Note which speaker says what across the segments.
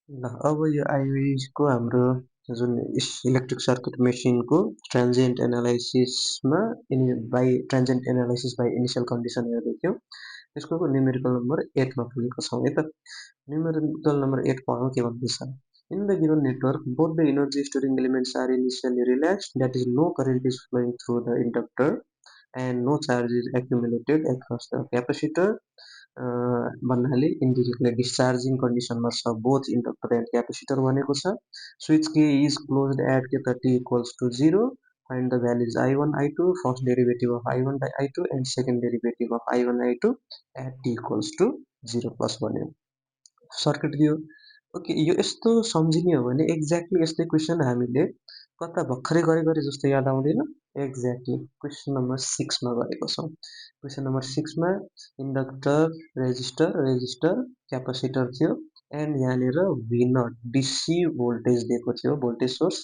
Speaker 1: ल अब यो IOE को हाम्रो जुन इलेक्ट्रिक सर्किट मेसिनको ट्रान्जिएन्ट एनालाइसिसमा ट्रान्जिएन्ट एनालाइसिस बाई इनिसियल कन्डिसनहरू देख्यौँ। त्यसको न्युमेरिकल नम्बर 8 मा पुगेको छौँ है त। न्युमेरिकल नम्बर 8 पढौँ के भन्दैछ। In the given network, both the energy storing elements are initially relaxed, that is, no current is flowing through the inductor and no charge is accumulated across the capacitor. भन्नाले indirectly डिस्चार्जिङ कन्डिसनमा छ both inductor and capacitor भनेको छ। Switch के is closed at के त t equals to 0 find the values I1 I2 first derivative of I1 by I2 and second derivative of I1 I2 at t equals to 0 plus भन्यो। Circuit दियो। Okay, यो यस्तो सम्झिने हो भने exactly यस्तै question हामीले कता भर्खरै गरे जस्तो याद आउँदैन। एक्ज्याक्टली क्वेसन नम्बर 6 मा गरेको छौँ। क्वेसन नम्बर 6 मा इन्डक्टर रेजिस्टर क्यापेसिटर थियो एन्ड यहाँनिर V0 DC भोल्टेज दिएको थियो, भोल्टेज सोर्स।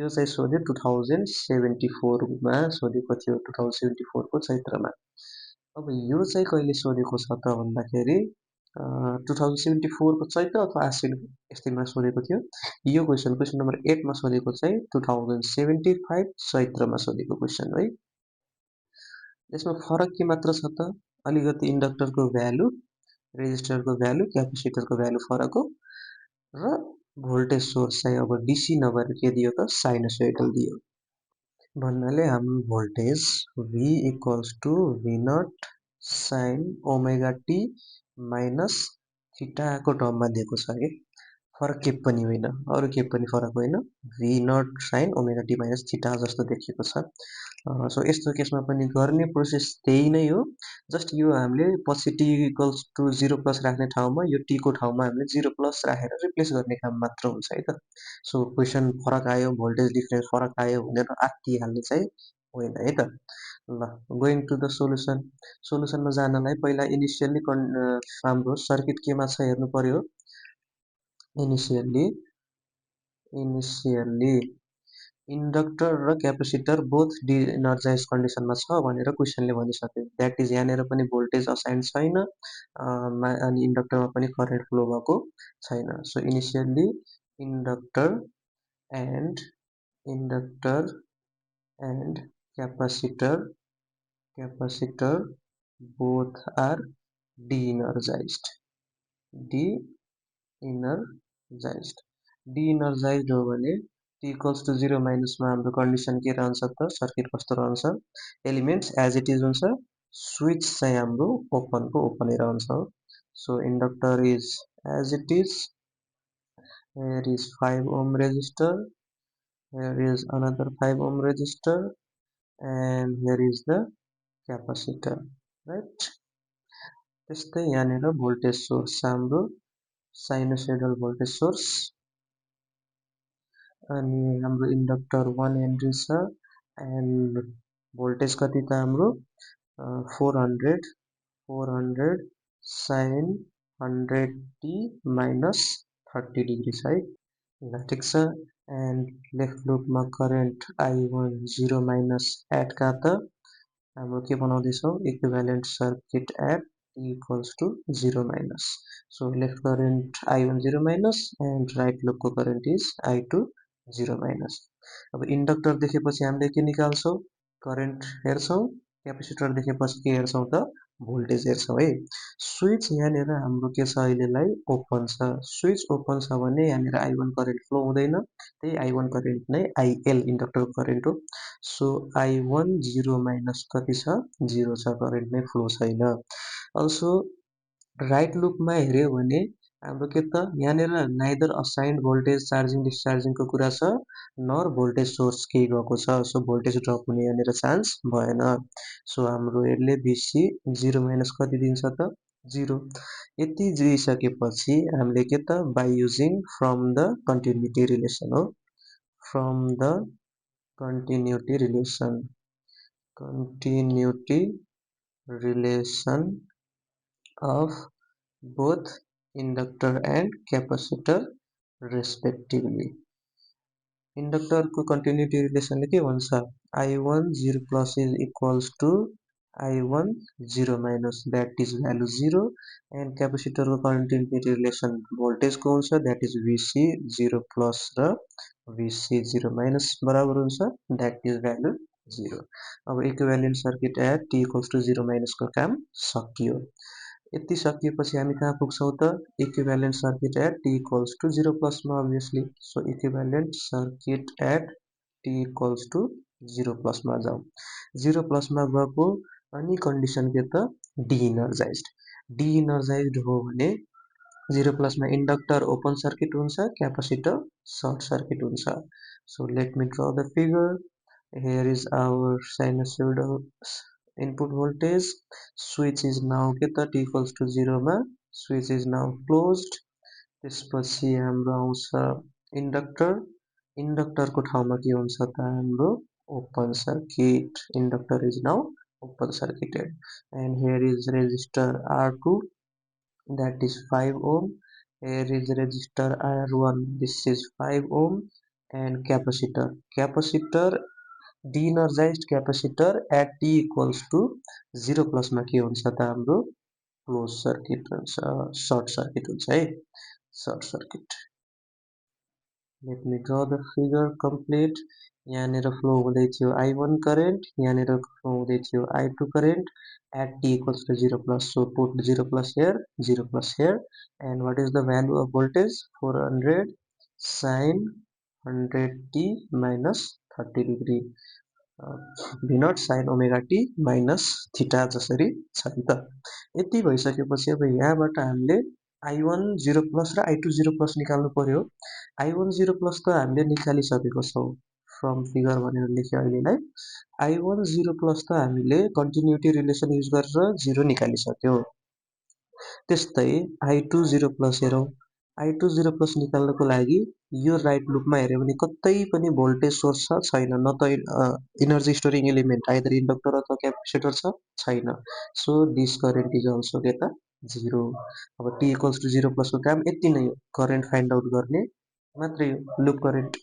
Speaker 1: यो चाहिँ सोध्यो 2074 मा सोधेको थियो, 2074 को चैत्रमा। अब यो चाहिँ कहिले सोधेको छ त भन्दाखेरि 2074 को चैत्र अथवा आश्विन यस्तैमा सोधेको थियो। यो क्वेसन नम्बर 8 मा सोधेको चाहिँ 2075 चैत्रमा सोधेको क्वेसन है। यसमा फरक के मात्र छ त, अलिकति इन्डक्टरको भ्यालु, रेजिस्टरको भ्यालु, क्यापेसिटरको भ्यालु फरक हो र भोल्टेज सोर्स चाहिँ अब DC नभएर के दियो त साइनोसोइडल दियो। भन्नाले हाम्रो voltage V equals to V0 sine omega t minus थीटाको टर्ममा दिएको छ है। फरक के पनि होइन, अरू के पनि फरक होइन, V0 sine omega t minus theta जस्तो देखिएको छ। सो यस्तो केसमा पनि गर्ने प्रोसेस त्यही नै हो। जस्ट यो हामीले पछि t इक्वल्स टु 0 प्लस राख्ने ठाउँमा यो t को ठाउँमा हामीले 0 प्लस राखेर रिप्लेस गर्ने काम मात्र हुन्छ है त। सो क्वेसन फरक आयो, भोल्टेज डिफरेन्स फरक आयो भनेर आत्तिहाल्ने चाहिँ होइन है त। ल, गोइङ टु द सोल्युसन। सोल्युसनमा जानलाई पहिला इनिसियली हाम्रो सर्किट केमा छ हेर्नु पर्यो। इनिसियली इन्डक्टर र क्यापेसिटर बोथ डिएनर्जाइज कन्डिसनमा छ भनेर क्वेसनले भनिसक्यो। द्याट इज यहाँनिर पनि भोल्टेज असाइन छैन अनि इन्डक्टरमा पनि करेन्ट फ्लो भएको छैन। So initially inductor and capacitor both are de-energized हो भने t इक्वल्स टु 0 माइनसमा हाम्रो कन्डिसन के रहन्छ त, सर्किट कस्तो रहन्छ, एलिमेन्ट्स एज इट इज हुन्छ, स्विच चाहिँ हाम्रो ओपनको ओपनै रहन्छ। So inductor is as it is, here is 5 ohm resistor, here is another 5 ohm resistor and here is the capacitor, right? त्यस्तै यहाँनिर भोल्टेज सोर्स हाम्रो साइनोसोइडल भोल्टेज सोर्स अनि हाम्रो इन्डक्टर 1 हेनरी छ एन्ड भोल्टेज कति त हाम्रो 400 साइन 100t माइनस 30 डिग्री छ है। ल, ठिक छ। एन्ड लेफ्ट लुपमा करेन्ट I1 0 माइनस एट का त हाम्रो के बनाउँदैछौँ, equivalent circuit at t equals to 0 minus. So left current I1 0 minus and right लुपको करेन्ट इज I2 0 माइनस। अब इन्डक्टर देखेपछि हामीले के निकाल्छौँ, करेन्ट हेर्छौँ। क्यापेसिटर देखेपछि के हेर्छौँ त, भोल्टेज हेर्छौँ है। स्विच यहाँनिर हाम्रो के छ, अहिलेलाई ओपन छ। स्विच ओपन छ भने यहाँनिर I1 करेन्ट फ्लो हुँदैन, त्यही I1 करेन्ट नै IL इन्डक्टरको करेन्ट हो। सो I1 0 माइनस कति छ, 0 छ, करेन्ट नै फ्लो छैन। अल्सो राइट लुपमा हेऱ्यो भने हाम्रो के त यहाँनिर नाइदर असाइन्ड भोल्टेज चार्जिङ डिस्चार्जिङको कुरा छ नर भोल्टेज सोर्स केही गएको छ। सो भोल्टेज ड्रप हुने यहाँनिर चान्स भएन। सो हाम्रो यसले बिसी 0 माइनस कति दिन्छ त, 0। यति दिइसकेपछि हामीले के त by using from the continuity relation हो, from the continuity relation of both inductor and capacitor respectively. इन्डक्टरको कन्टिन्युटी रिलेसनले के भन्छ, I1 0 plus is equals to I1 0 minus, that is value 0, and capacitor को continuity relation voltage को हुन्छ, that is VC 0 plus र VC 0 minus बराबर हुन्छ, that is value 0. अब equivalent circuit at t equals to 0 minus को काम सकियो. यति सकिएपछि हामी कहाँ पुग्छौं त equivalent circuit at t equals to 0 plus मा obviously. So equivalent circuit at t equals to 0 plus मा जाऊ. 0 plus मा गएको अनि कन्डिसन के त de-energized. De-energized हो भने 0 plus मा inductor open circuit हुन्छ, capacitor short circuit हुन्छ. So let me draw the figure. Here is our sinusoidal input voltage. Switch is now के त t equals to 0 मा switch is now closed. त्यसपछि हाम्रो आउँछ inductor. Inductor को ठाउँमा के हुन्छ त हाम्रो open circuit. Inductor is now open circuited, and here is resistor R2, that is 5 ohm. Here is resistor R1, this is 5 ohm, and capacitor de-energized capacitor at t equals to 0 plus मा के हुन्छ त हाम्रो close circuit हुन्छ, short circuit हुन्छ है, short circuit. Let me draw the figure complete. यहाँनिर flow हुँदै थियो I1 current, यहाँनिर फ्लो हुँदै थियो I2 current at t equals to 0 plus. So put 0 plus here, 0 plus here, and what is the value of voltage? 400 sin 100t minus 30 degree. V0 sin omega t minus theta जसरी छ नि त. यति भइसकेपछि अब यहाँबाट हामीले I1 0 plus र I2 0 plus निकाल्नु पर्यो. I1 0 plus त हामीले निकालिसकेको छौं from figure भनेर लेखे अहिलेलाई. I1 0 plus त हामीले continuity relation युज गरेर 0 निकालिसक्यो. त्यस्तै I2 0 plus हेरौं. I2 0 plus निकाल्नको लागि यो राइट लुपमा हेर्यो भने कतै पनि भोल्टेज सोर्स छ छैन, न त energy storing element either inductor अथवा क्यापेसिटर छ छैन. So this current is also के त 0. अब t equals to 0 plus को काम यति नै हो, करेन्ट फाइन्ड आउट गर्ने मात्रै हो, लुप करेन्ट.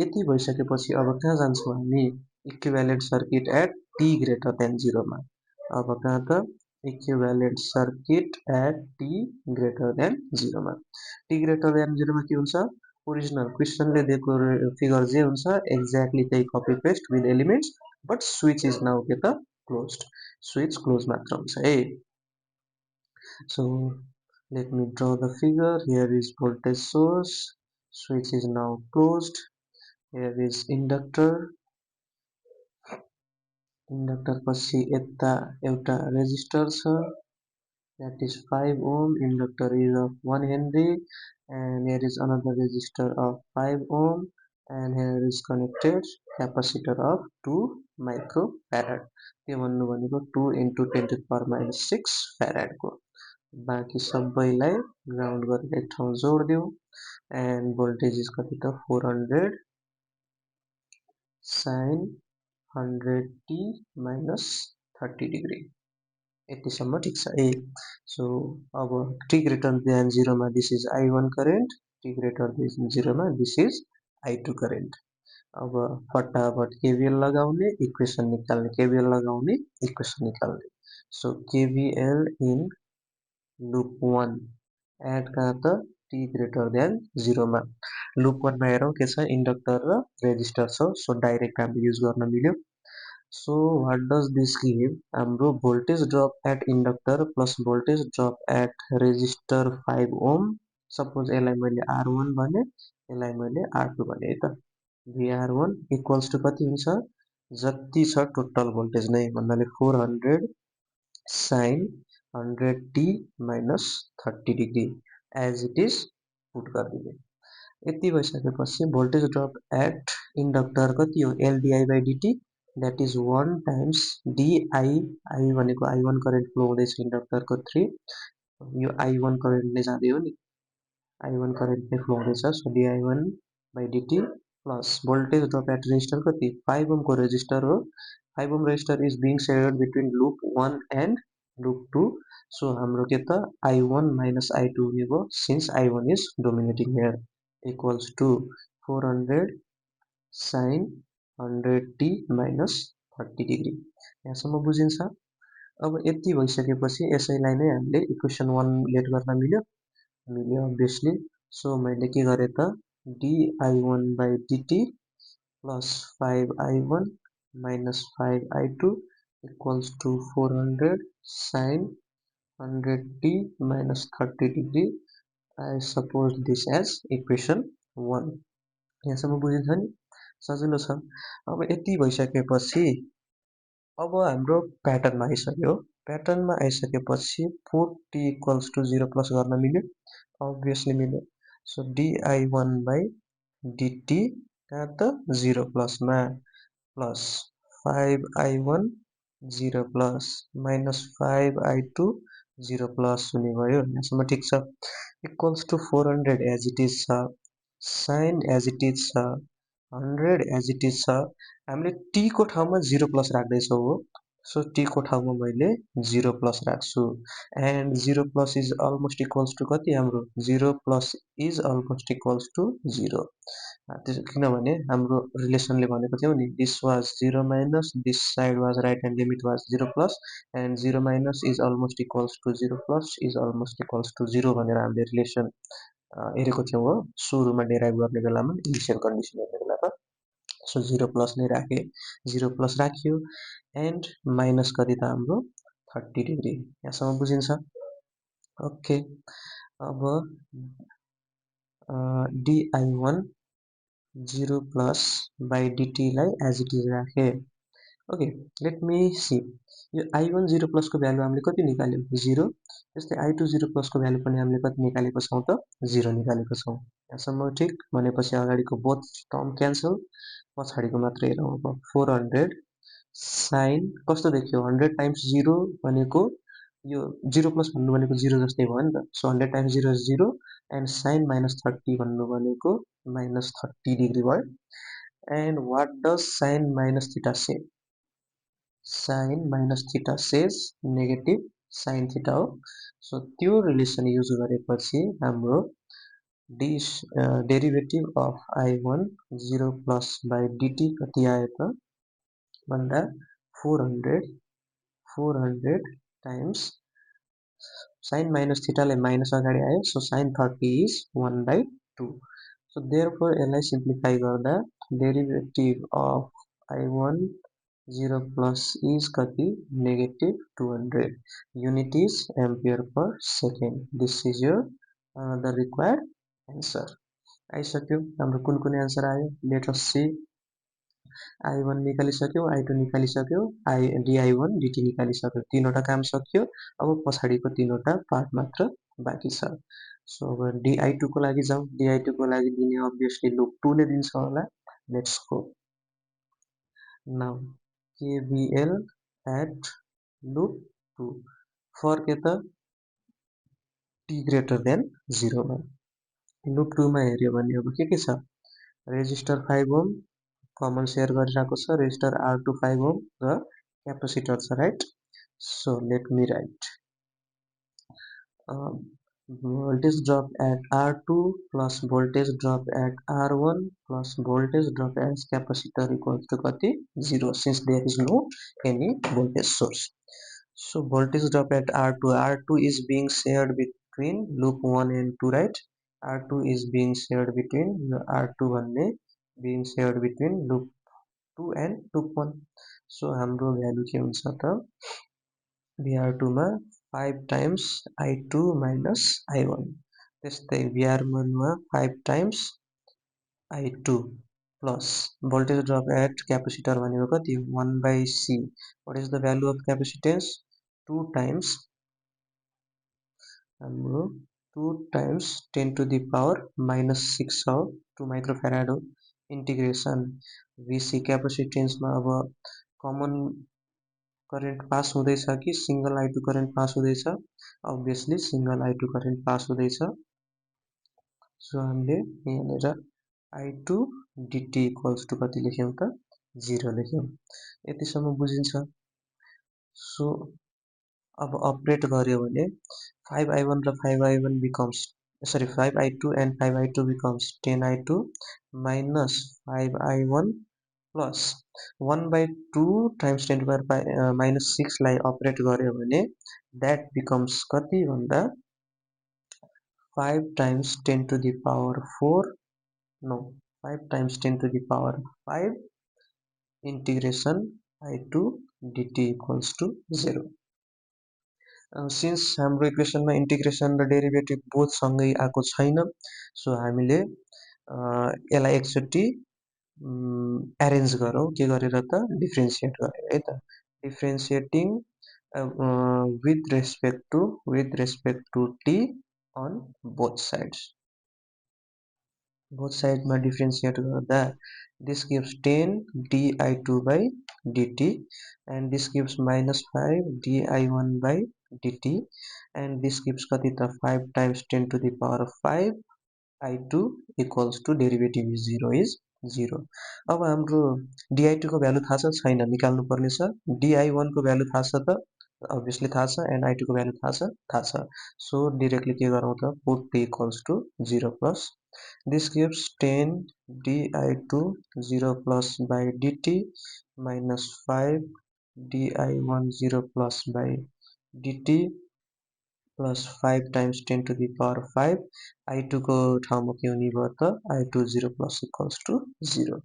Speaker 1: यति भइसकेपछि अब कहाँ जान्छौं हामी? Equivalent circuit at t greater than 0 मा. अब कहाँ त equivalent circuit at t greater than 0 मा. t greater than 0 मा के हुन्छ? ओरिजिनल क्वेशनले दिएको फिगर जे हुन्छ एक्ज्याक्टली त्यही copy paste with elements, but switch is now के त क्लोज्ड. स्विच क्लोज मात्र हुन्छ है. So let me draw the figure. Here is voltage source. Switch is now closed. Here is inductor. Inductor पछि यता एउटा रेजिस्टर छ, that is 5 ohm. Inductor is of 1 henry, and here is another resistor of 5 ohm, and here is connected capacitor of 2 microfarad. के भन्नु भनेको 2 into 10 to the power minus 6 farad को. बाँकी सबैलाई ग्राउन्ड गरेर एक ठाउँ जोड्दियौ, and voltage is कति त 400 sin 100t minus 30 degree. यतिसम्म ठिक छ ए. सो अब t greater than 0 मा this is I1 current, t greater than 0 मा this is I2 current. अब फटाफट KVL लगाउने, इक्वेसन निकाल्ने, KVL लगाउने, इक्वेसन निकाल्ने. So KVL in loop 1 at कहाँ त t greater than 0 मा. लुप 1 मा हेरौं के छ, इन्डक्टर र रेजिस्टर छ, सो डाइरेक्ट हामीले युज गर्न मिल्यो. So what does this give? हाम्रो voltage drop at inductor plus voltage drop at resistor 5 ohm. Suppose यसलाई मैले R1 भने, यसलाई मैले R2 भने है त. VR1 equals to कति हुन्छ? जति छ टोटल भोल्टेज नै भन्नाले 400 sin 100t minus 30 degree as it is put गरिदिने. यति भइसकेपछि भोल्टेज ड्रप एट इन्डक्टर कति हो? LdI/dt, that is 1 times di. I भनेको I1 करेन्ट फ्लो हुँदैछ इन्डक्टरको 3, यो I1 करेन्टले जाँदै हो नि, I1 करेन्टले फ्लो हुँदैछ, so di1/dt plus voltage drop at resistor कति? 5 ओम को रेजिस्टर हो. 5 ohm resistor is being shared between loop 1 and loop 2. So हाम्रो के त I1 minus I2 हुने भयो, since I1 is dominating here, equals to 400 sin 100t minus 30 degree. यहाँसम्म बुझिन्छ? अब यति भइसकेपछि यसैलाई नै हामीले इक्वेसन 1 लेट गर्न मिल्यो अभियसली। सो मैले के गरेँ त di1 by dt plus 5i1 minus 5i2 equals to 400 sin 100t minus 30 degree. I suppose this as equation 1. यहाँसम्म बुझिन्छ नि, सजिलो छ। अब यति भइसकेपछि अब हाम्रो प्याटर्नमा आइसक्यो। प्याटर्नमा आइसकेपछि 4t equals to 0 प्लस गर्न मिल्यो, अभियसली मिल्यो। सो di1 by dt कहाँ त 0 प्लसमा plus 5i1 0 plus minus 5i2 0 plus हुने भयो। यहाँसम्म ठिक छ। Equals to 400 as it is छ, साइन एज इट इज छ, 100 एज इट इज छ। हामीले t को ठाउँमा 0 प्लस राख्दैछौँ हो। सो t को ठाउँमा मैले 0 प्लस राख्छु। And 0 plus is almost equals to कति हाम्रो 0 plus is almost equals to 0। किनभने हाम्रो रिलेसनले भनेको थियो नि this was 0 minus this side was right hand limit was 0 plus and 0 minus is almost equals to 0 plus is almost equals to 0 भनेर हामीले रिलेसन हेरेको थियौँ हो सुरुमा डेराइभ गर्ने बेलामा, इनिसियल कन्डिसन हेर्ने बेलामा। सो 0 प्लस नै राखेँ, 0 प्लस राखियो एन्ड माइनस कति त हाम्रो 30 डिग्री। यहाँसम्म बुझिन्छ? ओके। अब di1 0 plus by dt लाई एज इट इज राखेँ। Okay, let me see. यो i1 0 प्लस को भ्यालु हामीले कति निकाल्यौँ 0। त्यस्तै i2 0 प्लस को भ्यालु पनि हामीले कति निकालेको छौँ त 0 निकालेको छौँ। यहाँसम्म ठिक भनेपछि अगाडिको बोथ टर्म क्यान्सल, पछाडिको मात्र हेरौँ। अब 400 साइन कस्तो देखियो 100 टाइम्स 0 भनेको यो 0 प्लस भन्नु भनेको 0 जस्तै भयो नि त। So 100 times 0 is 0 and sine minus 30 भन्नु भनेको माइनस 30 डिग्री भयो। And what does sine minus theta say? Sine minus theta says negative sine theta हो। सो त्यो रिलेसन युज गरेपछि हाम्रो derivative of i1 0 plus by dt कति आयो त भन्दा 400 टाइम्स साइन माइनस थीटाले माइनस अगाडि आयो। So sine 30 is 1/2। So therefore यसलाई सिम्प्लिफाई गर्दा derivative of i1 0 plus is कति negative 200। Unit is ampere per second. This is your another required answer. आइसक्यो हाम्रो कुन कुन एन्सर आयो लेट अस सी। i1 निकालिसक्यो, i2 निकालिसक्यो, di1 dt निकालिसक्यो, तीनवटा काम सकियो। अब पछाडिको तीनवटा पार्ट मात्र बाँकी छ। सो अब di2 को लागि जाउँ। di2 को लागि दिने अभियसली लुप 2 ले दिन्छ होला। Let's go now KVL at loop 2 for के त t ग्रेटर देन 0 मा। लुप 2 मा हेर्यो भने अब के छ रेजिस्टर 5 ओम कमन सेयर गरिरहेको छ, रेजिस्टर R2 5 ओम र क्यापेसिटर छ right. So let me right voltage drop at R2 plus voltage drop at R1 plus voltage drop as capacitor equals to kati 0 since there is no any voltage source. So voltage drop at R2 is being shared between loop 1 and 2 right. R2 is being shared between R2 भन्ने being shared between loop 2 and loop 1. So हाम्रो value के हुन्छ त VR2 मा 5 times I2 minus I1. त्यस्तै VR1 मा 5 times I2 plus voltage drop at capacitor भनेको कति 1/C. What is the value of capacitance? 2 times हाम्रो 2 times 10 to the power minus 6 हो 2 microfarad हो। इंटीग्रेशन VC capacitance मा अब कमन करेन्ट पास हुँदैछ कि सिंगल I2 करेन्ट पास हुँदैछ? Obviously single I2 current pass हुँदैछ। सो हामीले यहाँनिर I2 dt इक्वल्स टु कति लेख्यौँ त 0 लेख्यौँ। यतिसम्म बुझिन्छ। सो अब अपडेट गर्यो भने 5i1 र 5i1 becomes 5i2 and 5i2 becomes 10i2 minus 5i1 plus 1/2 times 10⁻⁻6 लाई अपरेट गर्यो भने द्याट बिकम्स कति भन्दा 5 times 10 to the power 4 no 5 times 10 to the power 5 integration I to dt equals to 0. Since हाम्रो इक्वेसनमा integration र derivative both सँगै आएको छैन सो हामीले यसलाई एकचोटि एरेन्ज गरौँ के गरेर त डिफ्रेन्सिएट गरेर है त differentiating with respect to t on both sides मा डिफ्रेन्सिएट गर्दा this gives 10 di2 by dt and this gives minus 5 di1 by dt and this gives कति त 5 times 10 to the power 5 I2 equals to derivative is 0 अब हाम्रो di2 को value थाहा छ छैन निकाल्नु पर्ने छ di1 को भ्यालु थाहा छ त obviously थाहा छ and I2 को भ्यालु थाहा छ so directly के गरौँ त put t equals to 0 plus this gives 10 di2 0 plus by dt minus 5 di1 0 plus by dt plus 5 times 10 to the power 5 I2 को ठाउँमा के हुने भयो त I2 0 plus equals to 0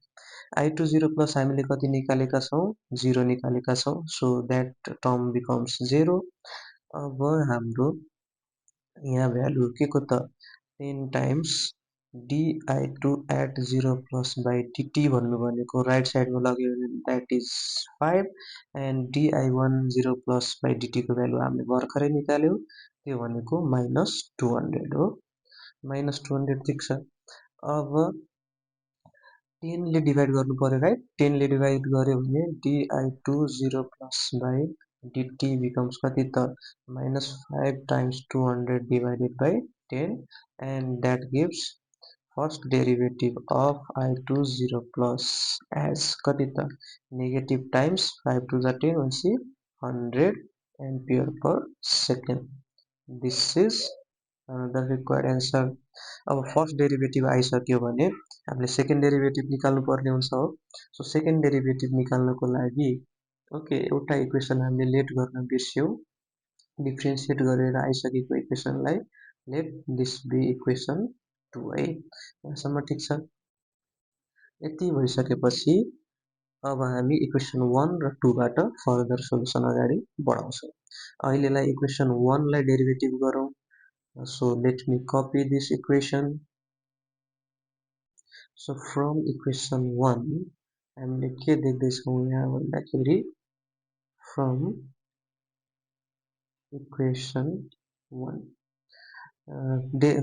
Speaker 1: I2 0 plus हामीले कति निकालेका छौं 0 निकालेका छौं so that term becomes 0 अब हाम्रो यहाँ भ्यालु के को त 10 times di2 at 0 plus by dt भन्नु भनेको राइट साइडमा लग्यो भने that is 5 and di1 0 plus by dt को भ्यालु हामीले भर्खरै निकाल्यौ त्यो भनेको -200 हो -200 ठिक छ अब 10 ले डिभाइड गर्नु पर्यो राइट 10 ले डिभाइड गर्यो भने di2 0 plus by dt becomes कति त -5 times 200 divided by 10 and that gives first derivative of I2 0 plus as कति त negative times 5 to the 10 भनेपछि 100 ampere per second. This is the required answer. अब first derivative आइसक्यो भने हामीले second derivative निकाल्नु पर्ने हुन्छ हो सो सेकेन्ड डेरिभेटिभ निकाल्नको लागि ओके एउटा इक्वेसन हामीले लेट गर्न बिर्स्यौं डिफ्रेन्सिएट गरेर आइसकेको इक्वेसनलाई लेट दिस बी इक्वेसन 2 है यहाँसम्म ठीक छ यति भइसकेपछि अब हामी इक्वेसन 1 र 2 बाट फर्दर सोलुसन अगाडि बढाउँछौं अहिलेलाई इक्वेसन 1 लाई डेरिभेटिभ गरौँ so let me copy this equation so from equation 1 हामीले के देख्दैछौं यहाँ भन्दाखेरि from equation 1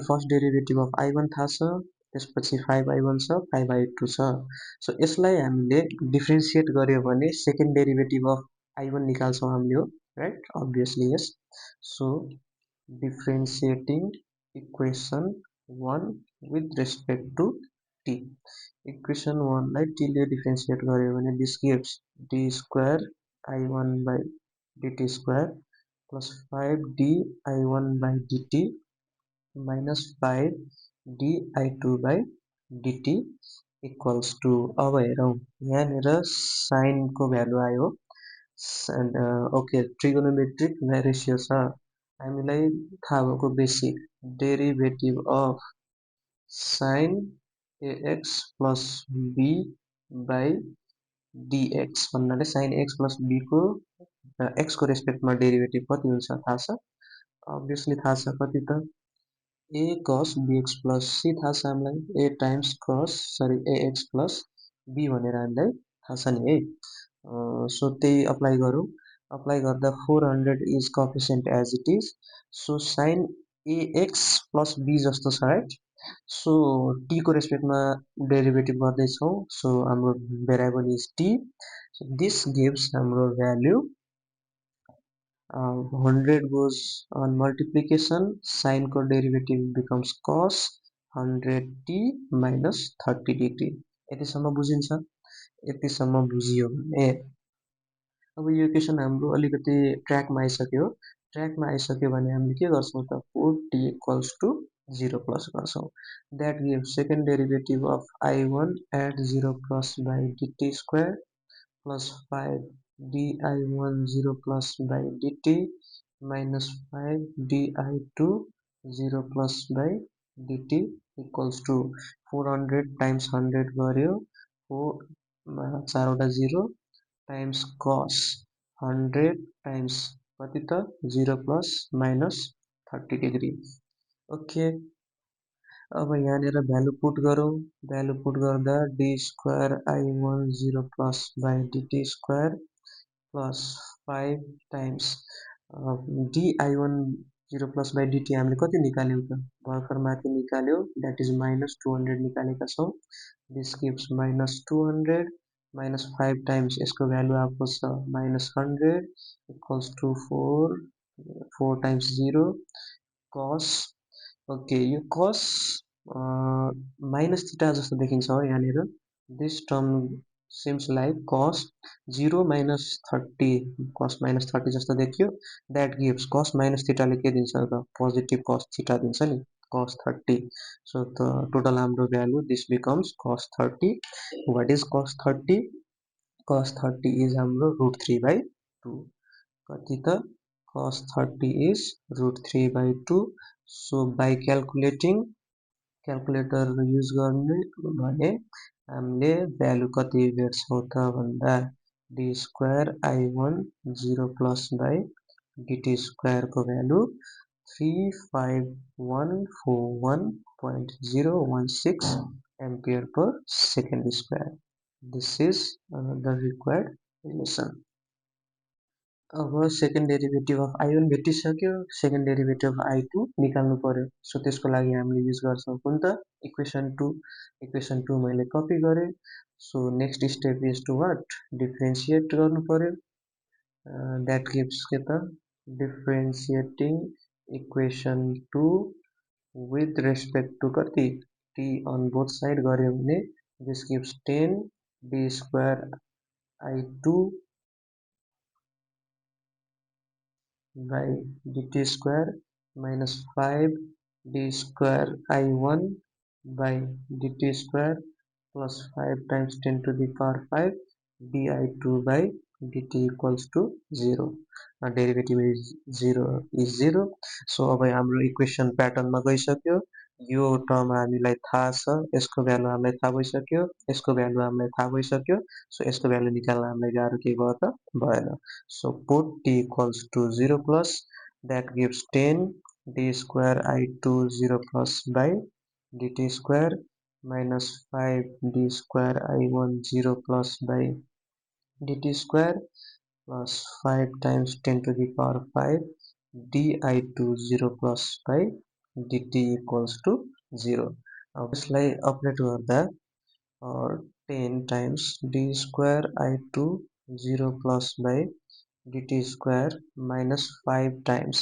Speaker 1: first derivative of I1 थाहा छ त्यसपछि 5I1 छ 5I2 छ सो यसलाई हामीले डिफ्रेन्सिएट गर्यो भने सेकेन्ड डेरिभेटिभ अफ I1 निकाल्छौं हामीले हो right obviously yes so differentiating equation 1 with respect to t equation 1 लाई t ले differentiate गर्यो भने this gives d square I1 by dt square plus 5 di1 by dt minus 5 di2 by dt equals to अब हेरौं यहाँनिर sign को value आयो okay trigonometric ratio छ हामीलाई थाहा भएको basic derivative of sin ax plus b by dx भन्नाले sin x plus b को x को रेस्पेक्टमा डेरिभेटिभ कति हुन्छ थाहा छ obviously थाहा छ कति त a cos bx plus c थाहा छ हामीलाई a times cos ax plus b भनेर हामीलाई थाहा छ नि है सो त्यही अप्लाई गरौँ अप्लाई गर्दा 400 is coefficient as it is so sin ax plus b जस्तो छ राइट सो t को रेस्पेक्टमा डेरिभेटिभ गर्दै छौं सो हाम्रो variable is t so this gives हाम्रो value 100 goes on multiplication sin को derivative becomes cos 100t minus 30 dt यतिसम्म बुझिन्छ यतिसम्म बुझियो भने अब यो इक्वेसन हाम्रो अलिकति ट्र्याकमा आइसक्यो भने हामीले के गर्छौं त put t equals to 0 plus गर्छौं that gives second derivative of I1 at 0 plus by dt square plus 5 di1 0 plus by dt minus 5 di2 0 plus by dt equals to 400 times 100 गर्यो 4 वटा 0 times cos 100 times कति त 0 plus minus 30 degree okay अब यहाँनिर value put गरौँ value put गर्दा d square I1 0 plus by dt square plus 5 times di1 0 plus by dt हामीले कति निकाल्यौं त भर्खर माथि निकाल्यौं that is minus 200 निकालेका छौं this gives minus 200 minus 5 times यसको भ्यालु आएको छ minus 100 equals to 4 times 0 cos okay यो cos माइनस थीटा जस्तो देखिन्छ हो यहाँनिर this term seems like cos 0 minus 30 cos minus 30 जस्तो देखियो that gives cos minus theta ले के दिन्छ त positive cos theta दिन्छ नि cos 30 so the total हाम्रो value this becomes cos 30 what is cos 30 cos 30 is हाम्रो root 3 by 2 कति त cos 30 is root 3 by 2 so by calculating calculator use गर्ने भने हामीले भ्यालु कति भेट्छौं त भन्दा d square I1 0 plus by dt square को value 35141.016 ampere per second square this is the required relation अब सेकेन्ड डेरिभेटिभ अफ I1 भेटिसक्यो second derivative of I2 निकाल्नु पर्यो सो त्यसको लागि हामीले युज गर्छौं कुन त इक्वेसन 2 मैले कपी गरे so next step is to what differentiate गर्नु पर्यो दैट गिव्स के त differentiating equation 2 with respect to कति t on both side गर्यो भने this gives 10 d square I2 by dt square minus 5 d square I1 by dt square plus 5 times 10 to the power 5 di2 by dt equals to 0 derivative is 0 so अब हाम्रो equation प्याटर्नमा गइसक्यो यो term हामीलाई थाहा छ यसको भ्यालु हामीलाई थाहा भइसक्यो यसको भ्यालु हामीलाई थाहा भइसक्यो सो यसको भ्यालु निकाल्न हामीलाई गाह्रो के भयो त भएन so put t equals to 0 plus that gives 10 d square I2 0 plus by dt square minus 5 d square I1 0 plus by dt square plus 5 times 10 to the power 5 di2 0 plus by dt equals to 0 अब यसलाई update गर्दा 10 times d square I2 0 plus by dt square minus 5 times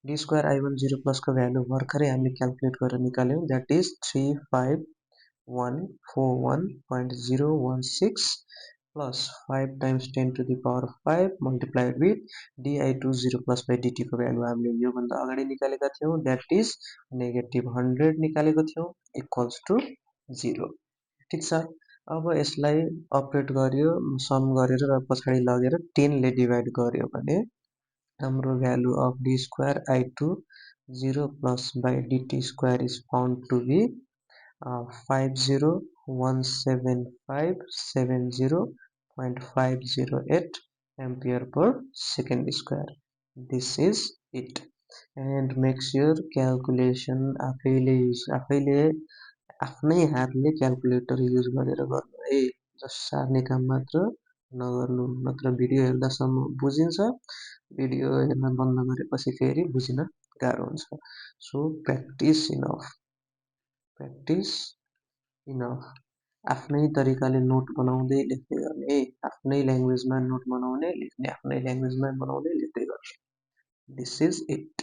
Speaker 1: d square I1 0 plus को value भर्खरै हामीले calculate गरेर निकाल्यौं that is 35141.016 plus 5 times 10 to the power 5 multiplied with di2 0 plus by dt को value हामीले यो भन्दा अगाडि निकालेका थियौं that is -100 निकालेको थियौं equals to 0 ठीक छ अब यसलाई अपडेट गर्यो सम गरेर र पछाडी लगेर 10 ले डिवाइड गर्यो भने हाम्रो value of d square I2 0 plus by dt square is found to be 5017570.508 ampere per second square this is it and make sure calculation आफैले आफ्नै हातले क्याल्कुलेटर युज गरेर गर्नु है जस्ट सार्ने काम मात्र नगर्नु नत्र भिडियो हेर्दासम्म बुझिन्छ भिडियो हेर्न बन्द गरेपछि फेरि बुझिन गाह्रो हुन्छ सो प्र्याक्टिस इनफ आफ्नै तरिकाले नोट बनाउँदै लेख्दै गर्ने आफ्नै ल्याङ्ग्वेजमा नोट बनाउने लेख्ने आफ्नै ल्याङ्ग्वेजमा बनाउँदै लेख्दै गर्ने दिस इज इट